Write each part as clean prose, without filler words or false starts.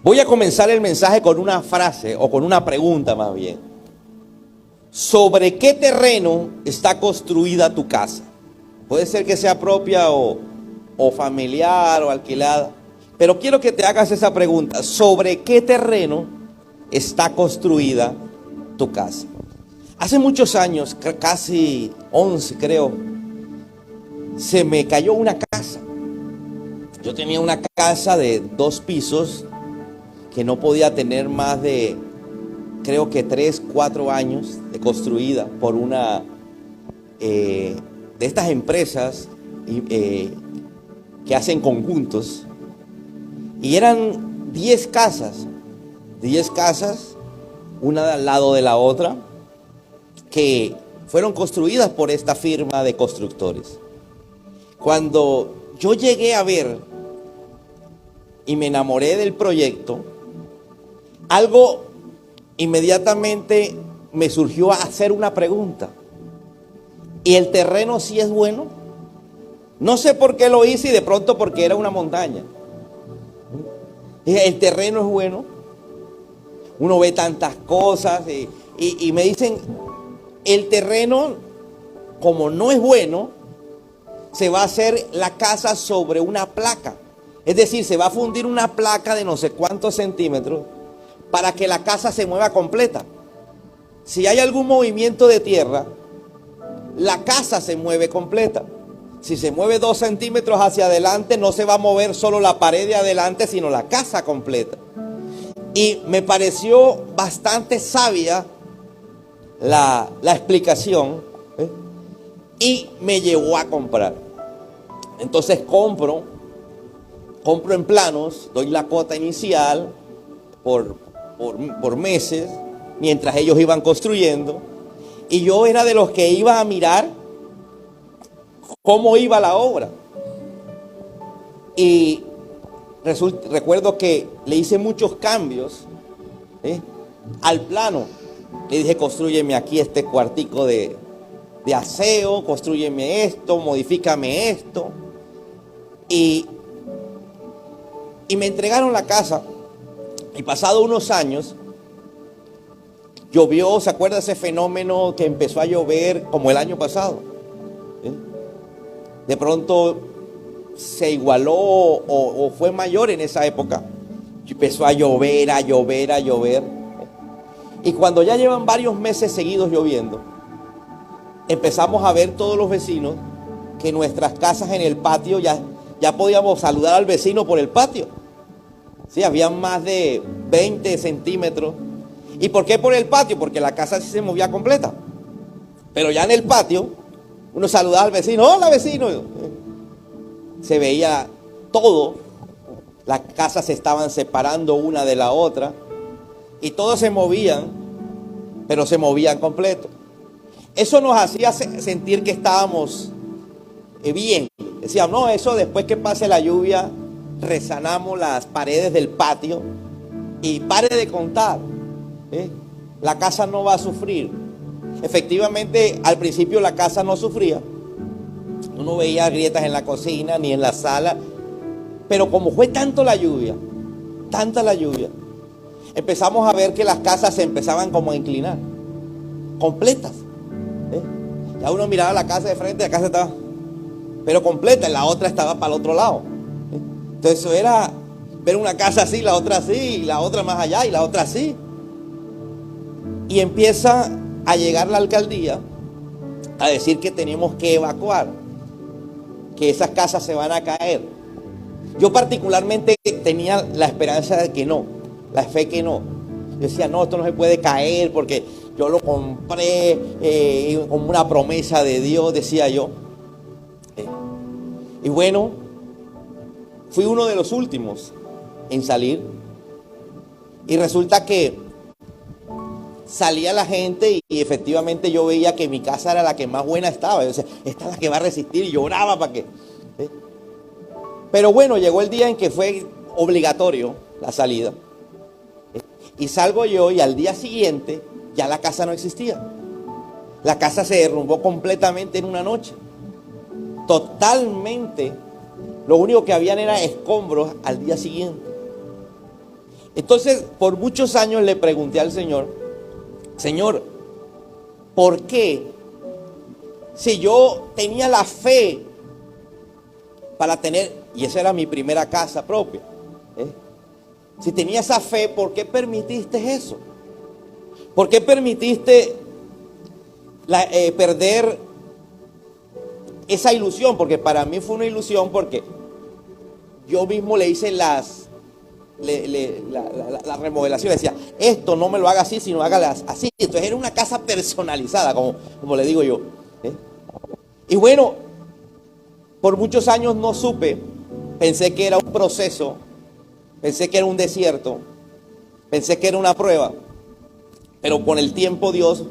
Voy a comenzar el mensaje con una frase o con una pregunta más bien. ¿Sobre qué terreno está construida tu casa? Puede ser que sea propia o familiar o alquilada, pero quiero que te hagas esa pregunta. ¿Sobre qué terreno está construida tu casa? Hace muchos años, casi 11 creo, se me cayó una casa. Yo tenía una casa de 2 pisos que no podía tener más de, creo que 3, 4 años de construida por una de estas empresas que hacen conjuntos. Y eran 10 casas, una al lado de la otra, que fueron construidas por esta firma de constructores. Cuando yo llegué a ver y me enamoré del proyecto, algo inmediatamente me surgió a hacer una pregunta. ¿Y el terreno sí es bueno? No sé por qué lo hice y de pronto porque era una montaña. ¿El terreno es bueno? Uno ve tantas cosas y me dicen, el terreno, como no es bueno, se va a hacer la casa sobre una placa. Es decir, se va a fundir una placa de no sé cuántos centímetros para que la casa se mueva completa. Si hay algún movimiento de tierra, la casa se mueve completa. Si se mueve 2 centímetros hacia adelante, no se va a mover solo la pared de adelante, sino la casa completa. Y me pareció bastante sabia la explicación, y me llevó a comprar. Entonces compro en planos, doy la cuota inicial por meses, mientras ellos iban construyendo, y yo era de los que iba a mirar cómo iba la obra. Y recuerdo que le hice muchos cambios al plano. Le dije, constrúyeme aquí este cuartico de aseo, constrúyeme esto, modifícame esto. Y me entregaron la casa. Y pasado unos años, llovió. ¿Se acuerda ese fenómeno que empezó a llover como el año pasado? De pronto se igualó o fue mayor en esa época. Empezó a llover. Y cuando ya llevan varios meses seguidos lloviendo, empezamos a ver todos los vecinos que nuestras casas en el patio ya podíamos saludar al vecino por el patio. Sí, había más de 20 centímetros. ¿Y por qué por el patio? Porque la casa sí se movía completa. Pero ya en el patio, uno saludaba al vecino. ¡Hola, vecino! Se veía todo. Las casas se estaban separando una de la otra. Y todos se movían, pero se movían completo. Eso nos hacía sentir que estábamos bien. Decíamos, no, eso después que pase la lluvia, resanamos las paredes del patio y pare de contar. La casa no va a sufrir. Efectivamente, al principio la casa no sufría. Uno veía grietas en la cocina ni en la sala. Pero como fue tanta la lluvia, empezamos a ver que las casas se empezaban como a inclinar, completas. Ya uno miraba la casa de frente, la casa estaba, pero completa, y la otra estaba para el otro lado. Entonces eso era ver una casa así, la otra así, y la otra más allá, y la otra así. Y empieza a llegar la alcaldía a decir que tenemos que evacuar, que esas casas se van a caer. Yo particularmente tenía la esperanza de que no, la fe que no. Yo decía, no, esto no se puede caer porque yo lo compré como una promesa de Dios, decía yo. Y bueno, fui uno de los últimos en salir. Y resulta que salía la gente y efectivamente yo veía que mi casa era la que más buena estaba. Yo decía, esta es la que va a resistir, y lloraba para que... Pero bueno, llegó el día en que fue obligatorio la salida. Y salgo yo y al día siguiente ya la casa no existía. La casa se derrumbó completamente en una noche. Totalmente. Lo único que habían era escombros al día siguiente. Entonces, por muchos años le pregunté al Señor, Señor, ¿por qué? Si yo tenía la fe para tener, y esa era mi primera casa propia, si tenía esa fe, ¿por qué permitiste eso? ¿Por qué permitiste perder esa ilusión? Porque para mí fue una ilusión, porque yo mismo le hice la remodelación. Decía, esto no me lo haga así, sino hágalo así. Entonces era una casa personalizada, como le digo yo. Y bueno, por muchos años no supe. Pensé que era un proceso. Pensé que era un desierto. Pensé que era una prueba. Pero con el tiempo Dios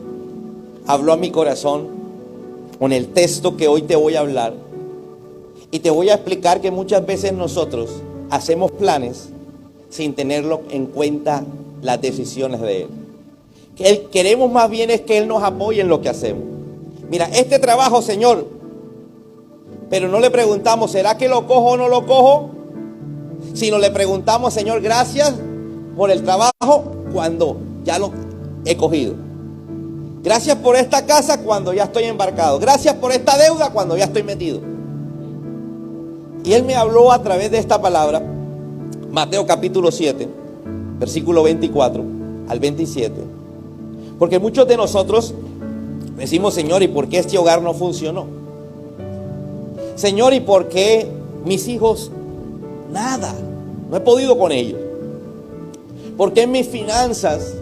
habló a mi corazón con el texto que hoy te voy a hablar. Y te voy a explicar que muchas veces nosotros hacemos planes sin tenerlo en cuenta las decisiones de Él. Queremos más bien es que Él nos apoye en lo que hacemos. Mira, este trabajo, Señor, pero no le preguntamos, ¿será que lo cojo o no lo cojo? Sino le preguntamos, Señor, gracias por el trabajo cuando ya lo he cogido. Gracias por esta casa cuando ya estoy embarcado. Gracias por esta deuda cuando ya estoy metido. Y Él me habló a través de esta palabra, Mateo capítulo 7, versículo 24 al 27. Porque muchos de nosotros decimos, Señor, ¿y por qué este hogar no funcionó? Señor, ¿y por qué mis hijos nada? No he podido con ellos. ¿Por qué mis finanzas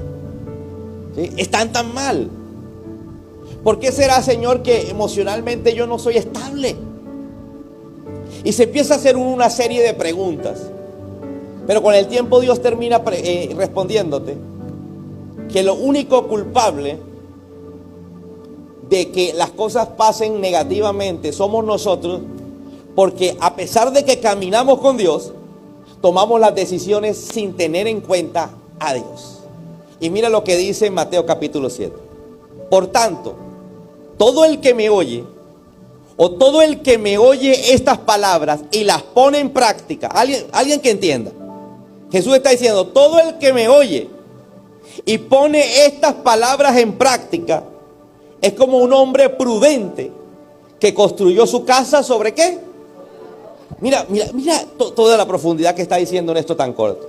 están tan mal? ¿Por qué será, Señor, que emocionalmente yo no soy estable? Y se empieza a hacer una serie de preguntas. Pero con el tiempo Dios termina respondiéndote que lo único culpable de que las cosas pasen negativamente somos nosotros, porque a pesar de que caminamos con Dios, tomamos las decisiones sin tener en cuenta a Dios. Y mira lo que dice en Mateo capítulo 7. Por tanto, todo el que me oye, o todo el que me oye estas palabras y las pone en práctica, alguien que entienda. Jesús está diciendo, todo el que me oye y pone estas palabras en práctica, es como un hombre prudente que construyó su casa ¿sobre qué? Mira toda la profundidad que está diciendo en esto tan corto.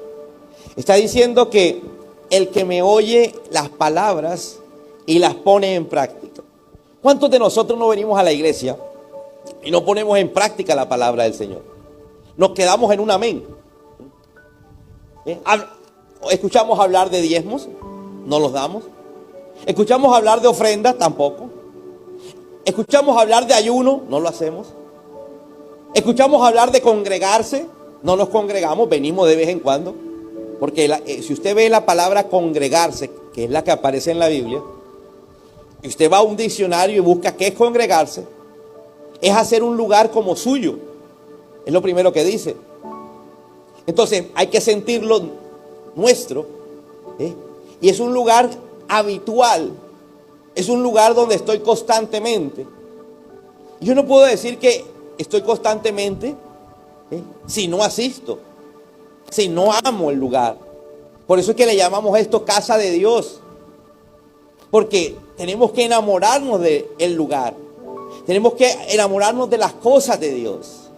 Está diciendo que el que me oye las palabras y las pone en práctica. ¿Cuántos de nosotros no venimos a la iglesia y no ponemos en práctica la palabra del Señor? Nos quedamos en un amén. Escuchamos hablar de diezmos, no los damos. Escuchamos hablar de ofrendas, tampoco. Escuchamos hablar de ayuno, no lo hacemos. Escuchamos hablar de congregarse, no nos congregamos, venimos de vez en cuando. Porque si usted ve la palabra congregarse, que es la que aparece en la Biblia, y usted va a un diccionario y busca qué es congregarse, es hacer un lugar como suyo. Es lo primero que dice. Entonces hay que sentirlo nuestro, y es un lugar habitual, es un lugar donde estoy constantemente. Yo no puedo decir que estoy constantemente si no asisto, si no amo el lugar. Por eso es que le llamamos esto casa de Dios, porque tenemos que enamorarnos del lugar, tenemos que enamorarnos de las cosas de Dios.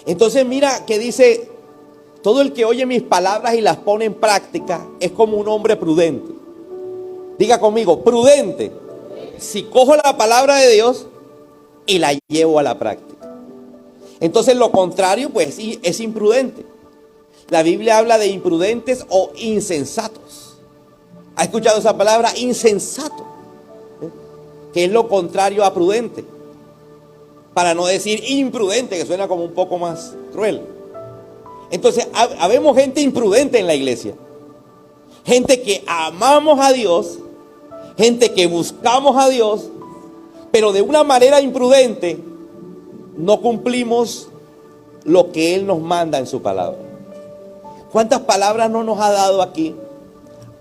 Entonces mira que dice, todo el que oye mis palabras y las pone en práctica es como un hombre prudente. Diga conmigo, prudente. Si cojo la palabra de Dios y la llevo a la práctica. Entonces lo contrario pues es imprudente. La Biblia habla de imprudentes o insensatos. ¿Ha escuchado esa palabra? Insensato. Que es lo contrario a prudente. Para no decir imprudente, que suena como un poco más cruel. Entonces, habemos gente imprudente en la iglesia. Gente que amamos a Dios, gente que buscamos a Dios, pero de una manera imprudente no cumplimos lo que Él nos manda en su palabra. ¿Cuántas palabras no nos ha dado aquí?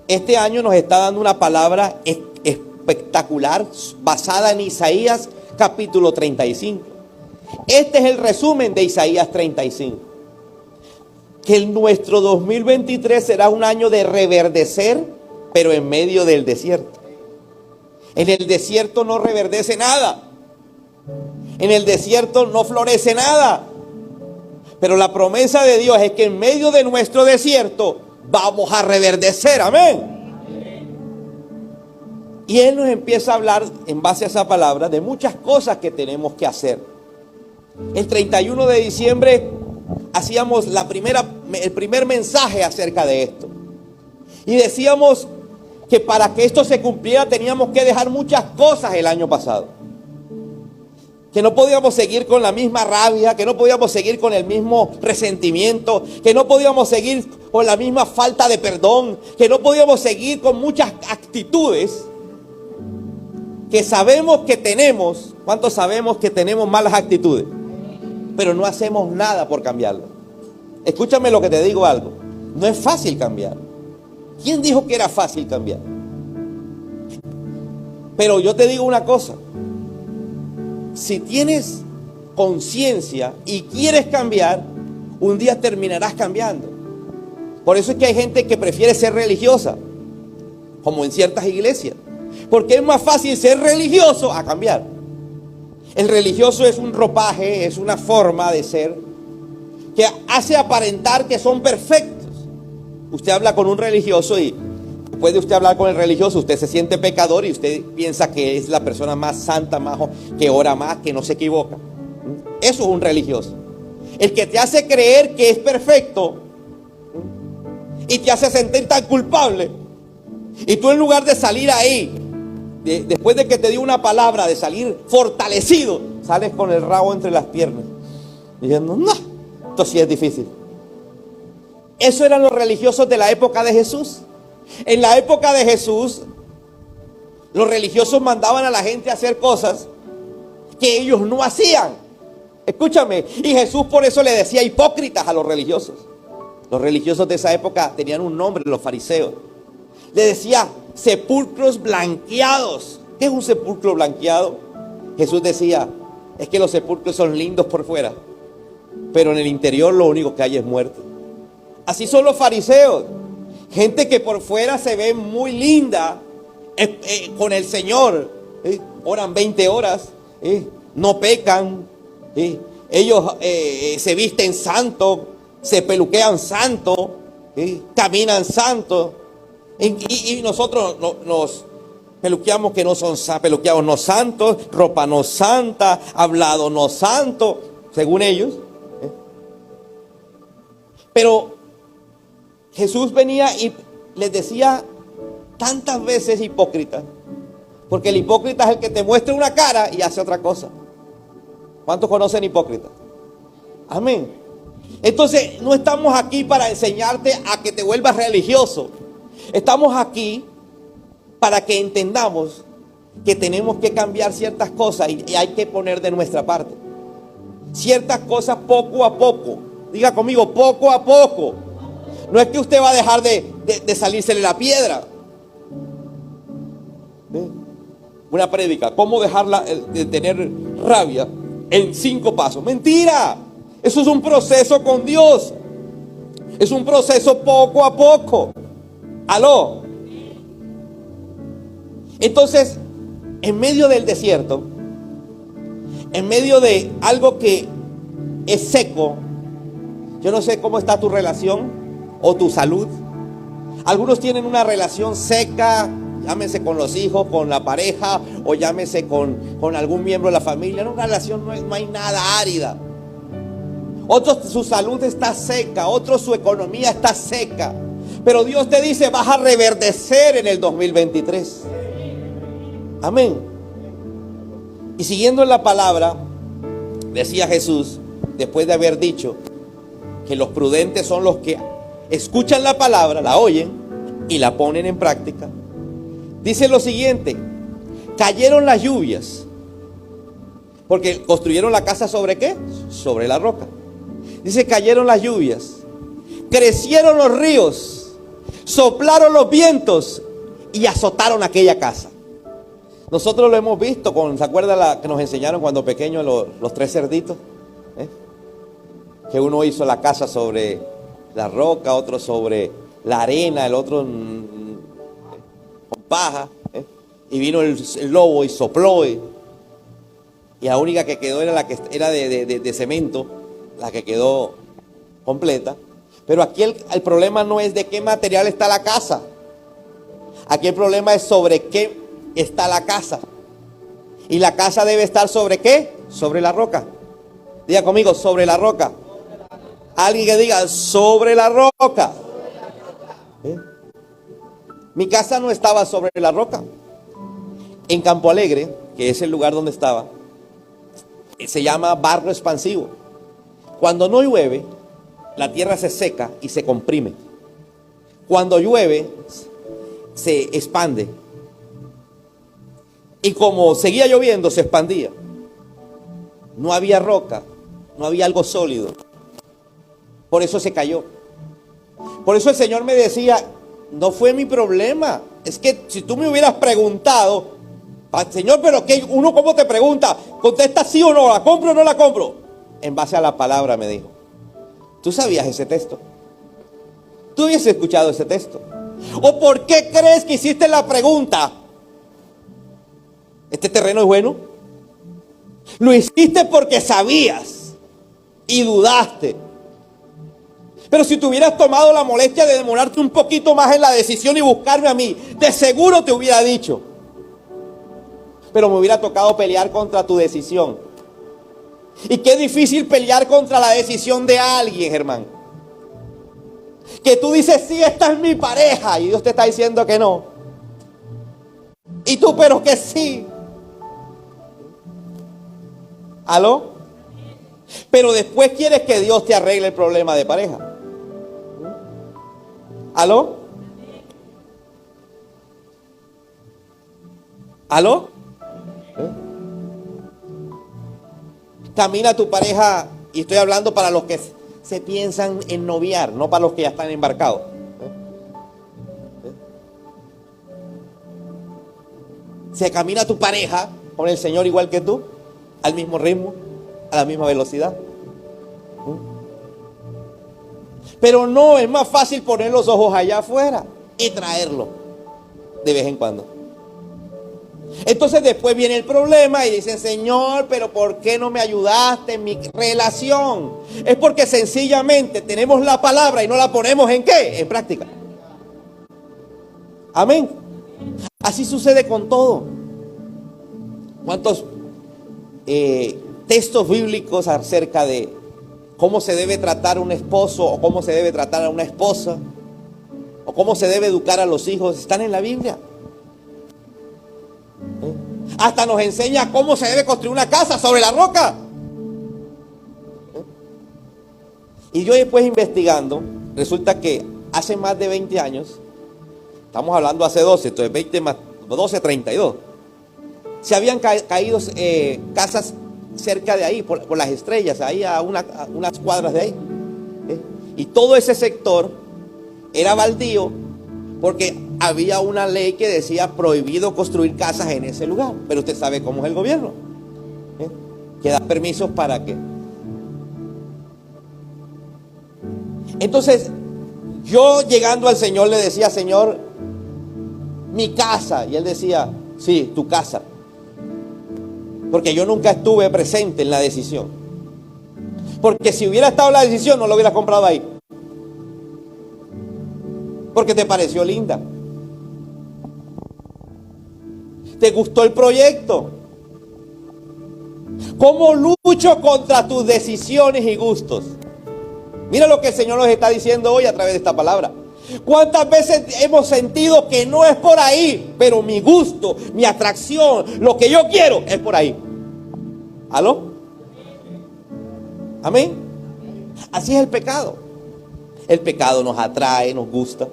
Este año nos está dando una palabra espectacular basada en Isaías capítulo 35. Este es el resumen de Isaías 35. que nuestro 2023 será un año de reverdecer, pero en medio del desierto. En el desierto no reverdece nada. En el desierto no florece nada. Pero la promesa de Dios es que en medio de nuestro desierto vamos a reverdecer. Amén. Y Él nos empieza a hablar en base a esa palabra de muchas cosas que tenemos que hacer. El 31 de diciembre hacíamos el primer mensaje acerca de esto. Y decíamos que para que esto se cumpliera teníamos que dejar muchas cosas el año pasado. Que no podíamos seguir con la misma rabia, que no podíamos seguir con el mismo resentimiento, que no podíamos seguir con la misma falta de perdón, que no podíamos seguir con muchas actitudes que sabemos que tenemos. ¿Cuántos sabemos que tenemos malas actitudes? Pero no hacemos nada por cambiarlo. Escúchame lo que te digo algo. No es fácil cambiar. ¿Quién dijo que era fácil cambiar? Pero yo te digo una cosa. Si tienes conciencia y quieres cambiar, un día terminarás cambiando. Por eso es que hay gente que prefiere ser religiosa, como en ciertas iglesias. Porque es más fácil ser religioso a cambiar. El religioso es un ropaje, es una forma de ser que hace aparentar que son perfectos. Usted habla con un religioso y después de usted hablar con el religioso, usted se siente pecador y usted piensa que es la persona más santa, que ora más, que no se equivoca. Eso es un religioso. El que te hace creer que es perfecto y te hace sentir tan culpable. Y tú, en lugar de salir ahí, después de que te dio una palabra, de salir fortalecido, sales con el rabo entre las piernas, diciendo, no, esto sí es difícil. Eso eran los religiosos de la época de Jesús. En la época de Jesús, los religiosos mandaban a la gente a hacer cosas que ellos no hacían. Escúchame, y Jesús por eso le decía hipócritas a los religiosos. Los religiosos de esa época tenían un nombre, los fariseos. Le decía sepulcros blanqueados. ¿Qué es un sepulcro blanqueado? Jesús decía, es que los sepulcros son lindos por fuera, pero en el interior lo único que hay es muerte. Así son los fariseos. Gente que por fuera se ve muy linda con el Señor. Oran 20 horas, no pecan. Ellos se visten santo, se peluquean santo, caminan santo. Y nosotros nos peluqueamos que no son peluqueados no santos, ropa no santa, hablado no santo, según ellos. Pero Jesús venía y les decía tantas veces hipócrita, porque el hipócrita es el que te muestra una cara y hace otra cosa. ¿Cuántos conocen hipócritas? Amén. Entonces no estamos aquí para enseñarte a que te vuelvas religioso. Estamos aquí para que entendamos que tenemos que cambiar ciertas cosas y hay que poner de nuestra parte. Ciertas cosas poco a poco. Diga conmigo, poco a poco. No es que usted va a dejar de salírsele la piedra. Una prédica, ¿cómo dejarla de tener rabia en 5 pasos? Mentira. Eso es un proceso con Dios. Es un proceso poco a poco. ¿Aló? Entonces, en medio del desierto, en medio de algo que es seco, yo no sé cómo está tu relación o tu salud. Algunos tienen una relación seca, llámese con los hijos, con la pareja, o llámese con algún miembro de la familia. En una relación no hay nada árida. Otros, su salud está seca, otros, su economía está seca. Pero Dios te dice, vas a reverdecer en el 2023. Amén. Y siguiendo en la palabra, decía Jesús, después de haber dicho que los prudentes son los que escuchan la palabra, la oyen y la ponen en práctica, dice lo siguiente: cayeron las lluvias, porque construyeron la casa ¿sobre qué? Sobre la roca. Dice, cayeron las lluvias, crecieron los ríos, soplaron los vientos y azotaron aquella casa. Nosotros lo hemos visto, ¿se acuerda la que nos enseñaron cuando pequeños los 3 cerditos? Que uno hizo la casa sobre la roca, otro sobre la arena, el otro con paja. Y vino el lobo y sopló. Y la única que quedó era la que era de cemento, la que quedó completa. Pero aquí el problema no es de qué material está la casa. Aquí el problema es sobre qué está la casa. Y la casa debe estar sobre qué? Sobre la roca. Diga conmigo, sobre la roca. Alguien que diga, sobre la roca. Mi casa no estaba sobre la roca. En Campo Alegre, que es el lugar donde estaba, se llama barro expansivo. Cuando no llueve, la tierra se seca y se comprime. Cuando llueve, se expande. Y como seguía lloviendo, se expandía. No había roca, no había algo sólido. Por eso se cayó. Por eso el Señor me decía, no fue mi problema. Es que si tú me hubieras preguntado, Señor, pero ¿qué? Uno cómo te pregunta, contesta sí o no, ¿la compro o no la compro? En base a la palabra me dijo. ¿Tú sabías ese texto? ¿Tú hubieses escuchado ese texto? ¿O por qué crees que hiciste la pregunta? ¿Este terreno es bueno? Lo hiciste porque sabías y dudaste. Pero si te hubieras tomado la molestia de demorarte un poquito más en la decisión y buscarme a mí, de seguro te hubiera dicho. Pero me hubiera tocado pelear contra tu decisión. Y qué difícil pelear contra la decisión de alguien, hermano. Que tú dices, sí, esta es mi pareja, y Dios te está diciendo que no. Y tú, pero que sí. ¿Aló? Pero después quieres que Dios te arregle el problema de pareja. ¿Aló? ¿Aló? Camina tu pareja, y estoy hablando para los que se piensan en noviar, no para los que ya están embarcados. Se camina tu pareja con el Señor igual que tú, al mismo ritmo, a la misma velocidad. Pero no, es más fácil poner los ojos allá afuera y traerlo de vez en cuando. Entonces después viene el problema y dicen, Señor, pero ¿por qué no me ayudaste en mi relación? Es porque sencillamente tenemos la palabra y no la ponemos ¿en qué? En práctica. Amén. Así sucede con todo. ¿Cuántos textos bíblicos acerca de cómo se debe tratar a un esposo o cómo se debe tratar a una esposa o cómo se debe educar a los hijos están en la Biblia? Hasta nos enseña cómo se debe construir una casa sobre la roca. Y yo después investigando, resulta que hace más de 20 años, estamos hablando hace 12, entonces 20 más 12, 32, se habían caído casas cerca de ahí, por las estrellas, ahí a unas cuadras de ahí. Y todo ese sector era baldío porque había una ley que decía prohibido construir casas en ese lugar. Pero usted sabe cómo es el gobierno, que da permisos para que. Entonces, yo llegando al Señor le decía, Señor, mi casa. Y Él decía, sí, tu casa. Porque yo nunca estuve presente en la decisión. Porque si hubiera estado en la decisión, no lo hubieras comprado ahí. Porque te pareció linda. ¿Te gustó el proyecto? ¿Cómo lucho contra tus decisiones y gustos? Mira lo que el Señor nos está diciendo hoy a través de esta palabra. ¿Cuántas veces hemos sentido que no es por ahí, pero mi gusto, mi atracción, lo que yo quiero es por ahí? ¿Aló? ¿Amén? Así es el pecado. El pecado nos atrae, nos gusta.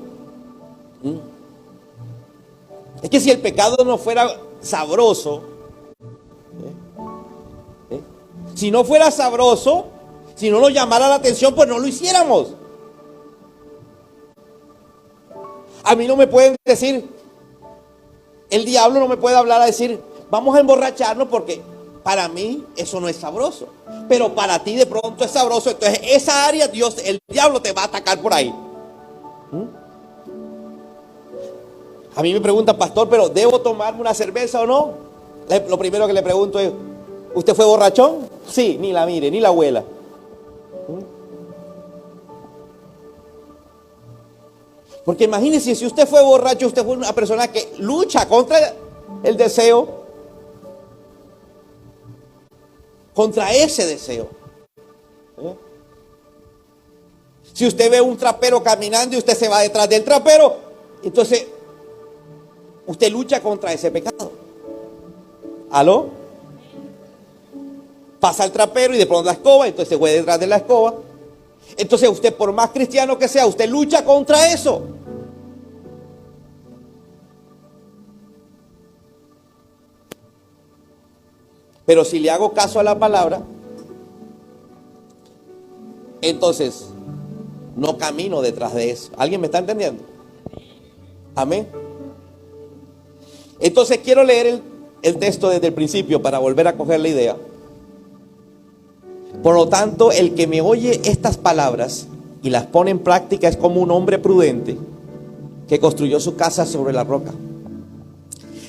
Es que si el pecado no fuera sabroso, si no fuera sabroso, si no nos llamara la atención, pues no lo hiciéramos. A mí no me pueden decir, el diablo no me puede hablar a decir, vamos a emborracharnos porque Para mí eso no es sabroso, pero para ti de pronto es sabroso. Entonces esa área, el diablo te va a atacar por ahí. A mí me pregunta, pastor, pero ¿debo tomarme una cerveza o no? Lo primero que le pregunto es, ¿usted fue borrachón? Sí, ni la mire, ni la abuela. Porque imagínese, si usted fue borracho, usted fue una persona que lucha contra el deseo, contra ese deseo. Si usted ve un trapero caminando y usted se va detrás del trapero, entonces usted lucha contra ese pecado. ¿Aló? Pasa el trapero y de pronto la escoba, entonces se fue detrás de la escoba. Entonces usted, por más cristiano que sea, usted lucha contra eso. Pero si le hago caso a la palabra, entonces no camino detrás de eso. ¿Alguien me está entendiendo? Amén. Entonces quiero leer el texto desde el principio para volver a coger la idea. Por lo tanto, el que me oye estas palabras y las pone en práctica es como un hombre prudente que construyó su casa sobre la roca.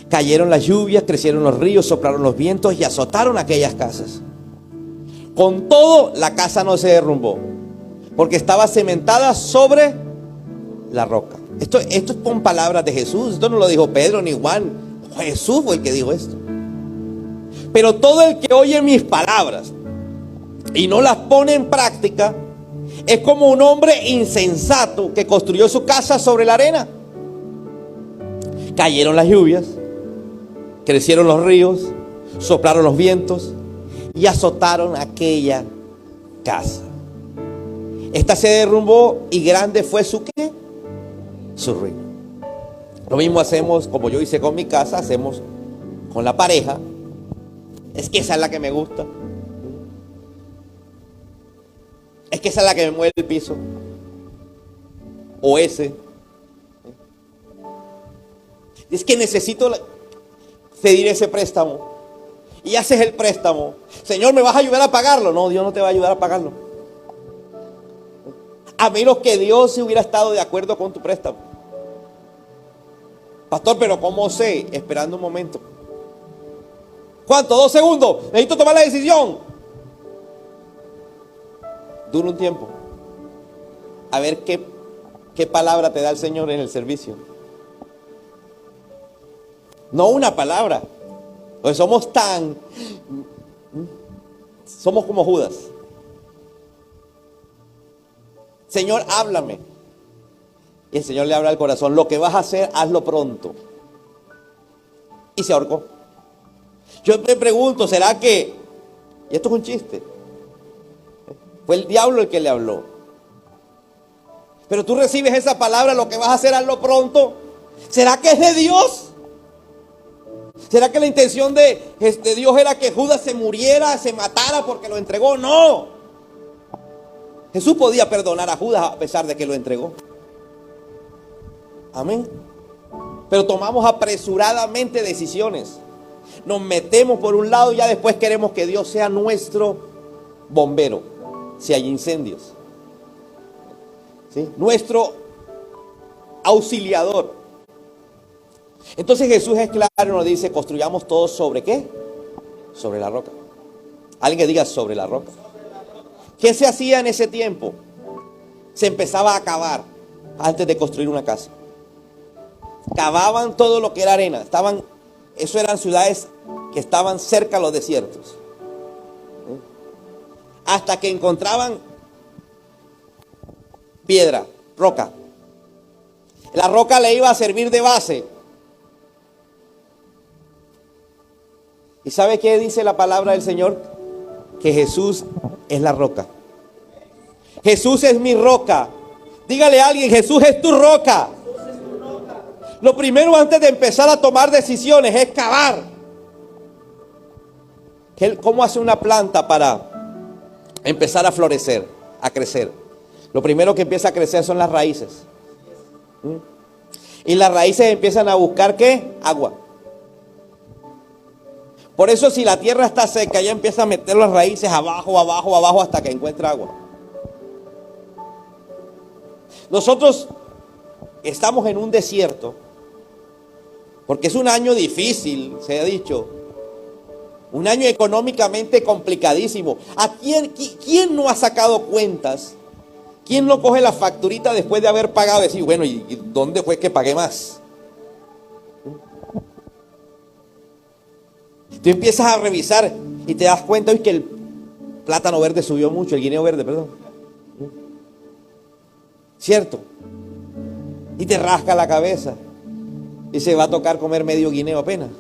Cayeron las lluvias, crecieron los ríos, soplaron los vientos y azotaron aquellas casas. Con todo, la casa no se derrumbó, porque estaba cimentada sobre la roca. Esto es con palabras de Jesús. Esto no lo dijo Pedro ni Juan. Jesús fue el que dijo esto. Pero todo el que oye mis palabras y no las pone en práctica es como un hombre insensato que construyó su casa sobre la arena. Cayeron las lluvias, crecieron los ríos, soplaron los vientos y azotaron aquella casa. Esta se derrumbó y grande fue su ¿qué? Su ruina. Lo mismo hacemos, como yo hice con mi casa, hacemos con la pareja. Es que esa es la que me gusta. Es que esa es la que me mueve el piso. O ese. Es que necesito pedir ese préstamo. Y haces el préstamo. Señor, ¿me vas a ayudar a pagarlo? No, Dios no te va a ayudar a pagarlo. A menos que Dios se hubiera estado de acuerdo con tu préstamo. Pastor, pero ¿cómo sé? Esperando un momento. ¿Cuánto? 2 segundos. Necesito tomar la decisión. Dura un tiempo. A ver qué palabra te da el Señor en el servicio. No una palabra. Pues somos como Judas. Señor, háblame. Y el Señor le habla al corazón. Lo que vas a hacer, hazlo pronto. Y se ahorcó. Yo me pregunto, ¿será que? Y esto es un chiste. Fue el diablo el que le habló. Pero tú recibes esa palabra, lo que vas a hacer, hazlo pronto. ¿Será que es de Dios? ¿Será que la intención de Dios era que Judas se muriera, se matara porque lo entregó? No. Jesús podía perdonar a Judas a pesar de que lo entregó. Amén. Pero tomamos apresuradamente decisiones. Nos metemos por un lado y ya después queremos que Dios sea nuestro bombero si hay incendios. ¿Sí? Nuestro auxiliador. Entonces Jesús es claro y nos dice, construyamos todos sobre ¿qué? Sobre la roca. Alguien que diga sobre la roca. ¿Qué se hacía en ese tiempo? Se empezaba a cavar antes de construir una casa. Cavaban todo lo que era arena. Eso eran ciudades que estaban cerca a los desiertos. Hasta que encontraban piedra, roca. La roca le iba a servir de base. ¿Y sabe qué dice la palabra del Señor? Que Jesús es la roca. Jesús es mi roca. Dígale a alguien, Jesús es tu roca. Lo primero antes de empezar a tomar decisiones es cavar. ¿Cómo hace una planta para empezar a florecer, a crecer? Lo primero que empieza a crecer son las raíces. Y las raíces empiezan a buscar ¿qué? Agua. Por eso si la tierra está seca, ella empieza a meter las raíces abajo, abajo, abajo hasta que encuentra agua. Nosotros estamos en un desierto porque es un año difícil, se ha dicho. Un año económicamente complicadísimo. ¿Quién no ha sacado cuentas? ¿Quién no coge la facturita después de haber pagado y decir, bueno, ¿y dónde fue que pagué más? Tú empiezas a revisar y te das cuenta hoy que el plátano verde subió mucho, el guineo verde, perdón. ¿Cierto? Y te rasca la cabeza y se va a tocar comer medio guineo apenas.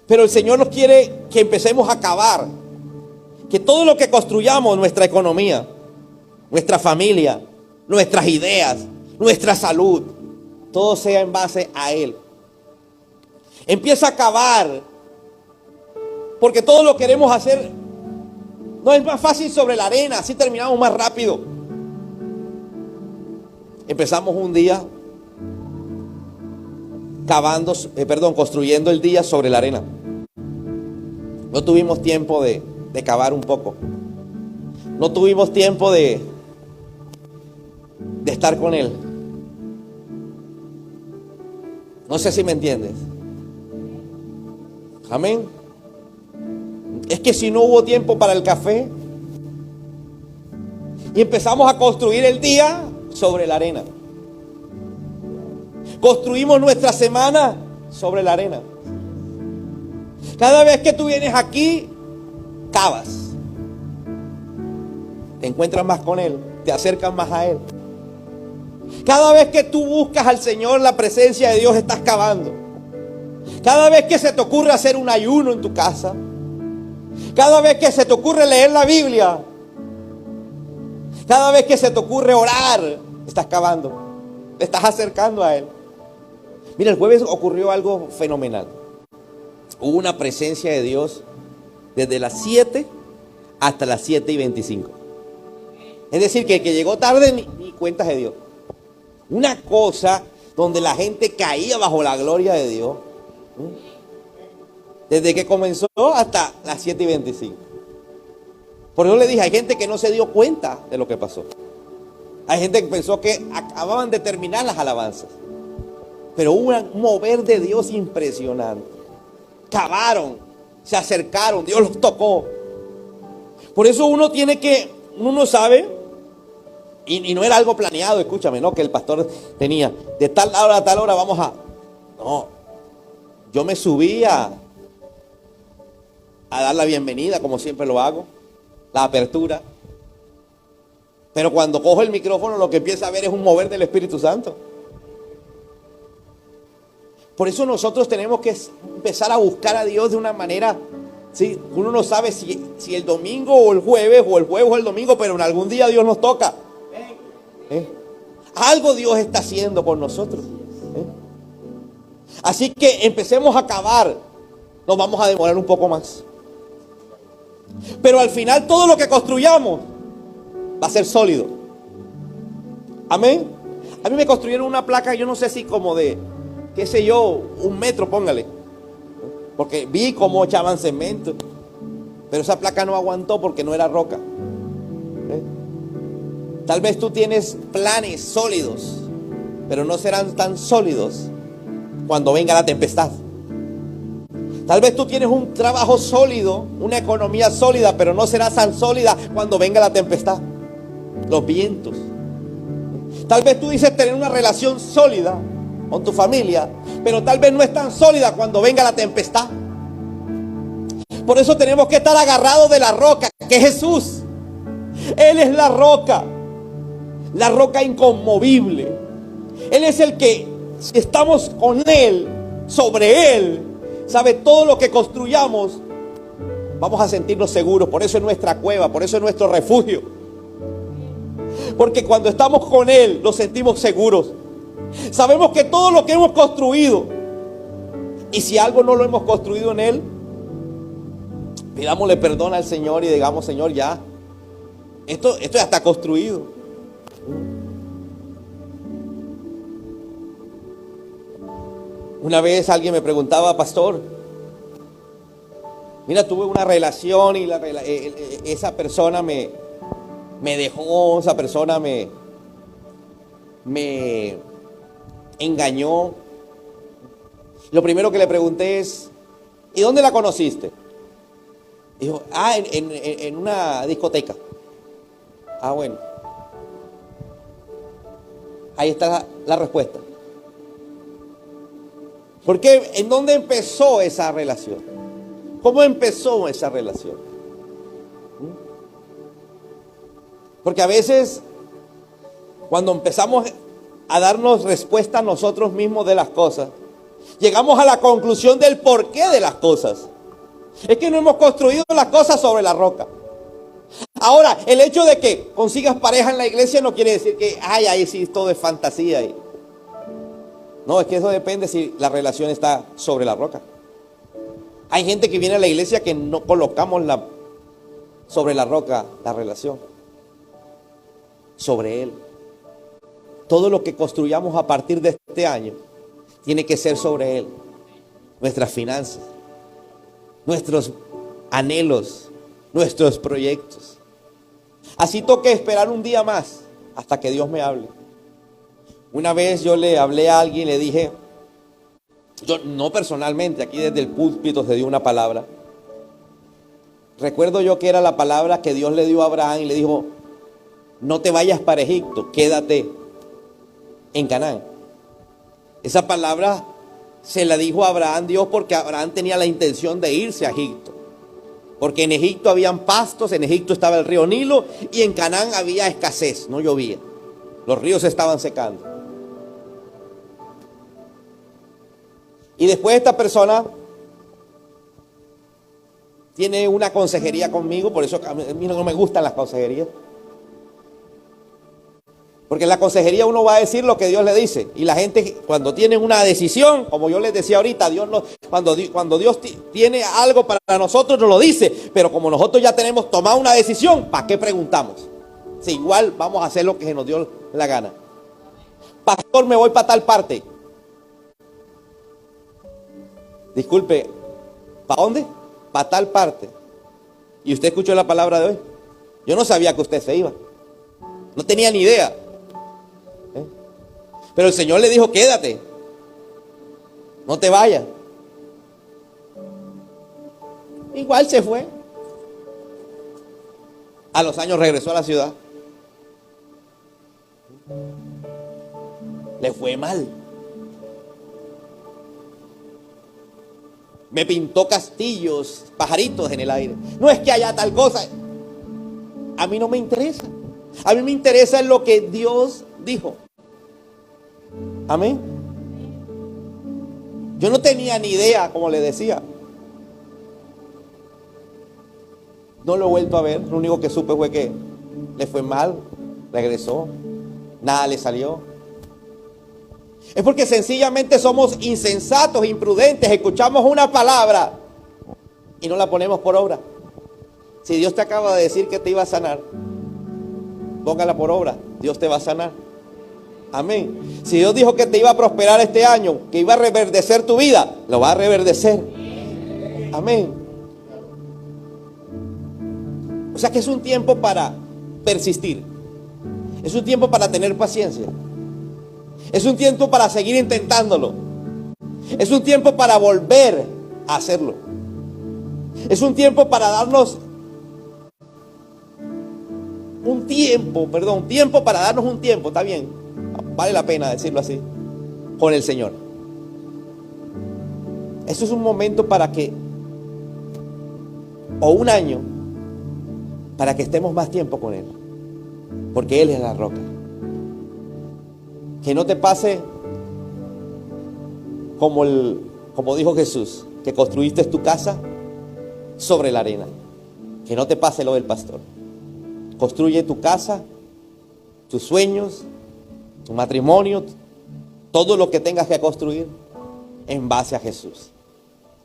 Pero el Señor nos quiere que empecemos a cavar, que todo lo que construyamos, nuestra economía, nuestra familia, nuestras ideas, nuestra salud, todo sea en base a Él. Empieza a cavar, porque todo lo queremos hacer. No es más fácil sobre la arena, así terminamos más rápido. Empezamos un día construyendo el día sobre la arena. No tuvimos tiempo de cavar un poco. No tuvimos tiempo de estar con Él. No sé si me entiendes. Amén. Es que si no hubo tiempo para el café y empezamos a construir el día sobre la arena. Construimos nuestra semana sobre la arena. Cada vez que tú vienes aquí, cavas. Te encuentras más con Él, te acercas más a Él. Cada vez que tú buscas al Señor, la presencia de Dios, estás cavando. Cada vez que se te ocurre hacer un ayuno en tu casa, cada vez que se te ocurre leer la Biblia, cada vez que se te ocurre orar, estás cavando, te estás acercando a Él. Mira, el jueves ocurrió algo fenomenal. Hubo una presencia de Dios desde las 7 hasta las 7:25. Es decir, que el que llegó tarde ni cuentas de Dios. Una cosa donde la gente caía bajo la gloria de Dios. Desde que comenzó hasta las 7:25. Por eso le dije, hay gente que no se dio cuenta de lo que pasó. Hay gente que pensó que acababan de terminar las alabanzas. Pero hubo un mover de Dios impresionante. Cavaron, se acercaron, Dios los tocó. Por eso uno sabe, y no era algo planeado, escúchame, ¿no? Que el pastor tenía, de tal hora a tal hora vamos a... No, yo me subí a dar la bienvenida, como siempre lo hago, la apertura. Pero cuando cojo el micrófono, lo que empieza a ver es un mover del Espíritu Santo. Por eso nosotros tenemos que empezar a buscar a Dios de una manera, ¿sí? Uno no sabe si el domingo o el jueves o el domingo, pero en algún día Dios nos toca. Algo Dios está haciendo con nosotros. Así que empecemos a cavar. Nos vamos a demorar un poco más. Pero al final todo lo que construyamos va a ser sólido. Amén. A mí me construyeron una placa, yo no sé si como de, qué sé yo, 1 metro, póngale. Porque vi cómo echaban cemento. Pero esa placa no aguantó porque no era roca. Tal vez tú tienes planes sólidos, pero no serán tan sólidos cuando venga la tempestad. Tal vez tú tienes un trabajo sólido, una economía sólida, pero no será tan sólida cuando venga la tempestad, los vientos. Tal vez tú dices tener una relación sólida con tu familia, pero tal vez no es tan sólida cuando venga la tempestad. Por eso tenemos que estar agarrados de la roca, que es Jesús. Él es la roca inconmovible. Él es el que, si estamos con Él, sobre Él, sabe, todo lo que construyamos, vamos a sentirnos seguros. Por eso es nuestra cueva, por eso es nuestro refugio. Porque cuando estamos con Él, nos sentimos seguros. Sabemos que todo lo que hemos construido, y si algo no lo hemos construido en Él, pidámosle perdón al Señor y digamos, Señor, ya, esto ya está construido. Una vez alguien me preguntaba, pastor, mira, tuve una relación y esa persona me dejó, esa persona me engañó. Lo primero que le pregunté es, ¿y dónde la conociste? Dijo, en una discoteca. Ah, bueno. Ahí está la respuesta. ¿Por qué? ¿En dónde empezó esa relación? ¿Cómo empezó esa relación? Porque a veces, cuando empezamos a darnos respuesta a nosotros mismos de las cosas, llegamos a la conclusión del porqué de las cosas. Es que no hemos construido las cosas sobre la roca. Ahora, el hecho de que consigas pareja en la iglesia no quiere decir que, ahí sí todo es fantasía. No, es que eso depende si la relación está sobre la roca. Hay gente que viene a la iglesia que no colocamos sobre la roca la relación. Sobre Él. Todo lo que construyamos a partir de este año tiene que ser sobre Él. Nuestras finanzas, nuestros anhelos, nuestros proyectos. Así toque esperar un día más hasta que Dios me hable. Una vez yo le hablé a alguien y le dije, yo no personalmente, aquí desde el púlpito se dio una palabra. Recuerdo yo que era la palabra que Dios le dio a Abraham y le dijo, no te vayas para Egipto, quédate en Canaán. Esa palabra se la dijo a Abraham Dios porque Abraham tenía la intención de irse a Egipto. Porque en Egipto habían pastos, en Egipto estaba el río Nilo y en Canaán había escasez, no llovía. Los ríos se estaban secando. Y después esta persona tiene una consejería conmigo, por eso a mí no me gustan las consejerías. Porque en la consejería uno va a decir lo que Dios le dice. Y la gente cuando tiene una decisión, como yo les decía ahorita, cuando Dios tiene algo para nosotros nos lo dice. Pero como nosotros ya tenemos tomado una decisión, ¿para qué preguntamos? Si igual vamos a hacer lo que se nos dio la gana. Pastor, me voy para tal parte. Disculpe, ¿para dónde? Para tal parte. ¿Y usted escuchó la palabra de hoy? Yo no sabía que usted se iba. No tenía ni idea. Pero el Señor le dijo, quédate. No te vayas. Igual se fue. A los años regresó a la ciudad. Le fue mal. Me pintó castillos, pajaritos en el aire. No es que haya tal cosa. A mí no me interesa. A mí me interesa lo que Dios dijo. Amén. Yo no tenía ni idea, como le decía. No lo he vuelto a ver. Lo único que supe fue que le fue mal. Regresó. Nada le salió. Es porque sencillamente somos insensatos, imprudentes. Escuchamos una palabra y no la ponemos por obra. Si Dios te acaba de decir que te iba a sanar, póngala por obra. Dios te va a sanar. Amén. Si Dios dijo que te iba a prosperar este año, que iba a reverdecer tu vida, lo va a reverdecer. Amén. O sea que es un tiempo para persistir. Es un tiempo para tener paciencia. Es un tiempo para seguir intentándolo. Es un tiempo para volver a hacerlo. Es un tiempo para darnos un tiempo para darnos un tiempo, está bien, vale la pena decirlo así, con el Señor. Eso es un momento para que, o un año, para que estemos más tiempo con Él, porque Él es la roca. Que no te pase como dijo Jesús, que construiste tu casa sobre la arena. Que no te pase lo del pastor. Construye tu casa, tus sueños, tu matrimonio, todo lo que tengas que construir en base a Jesús.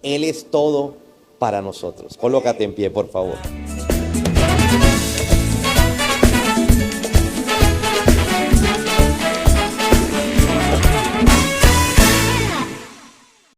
Él es todo para nosotros. Colócate en pie, por favor.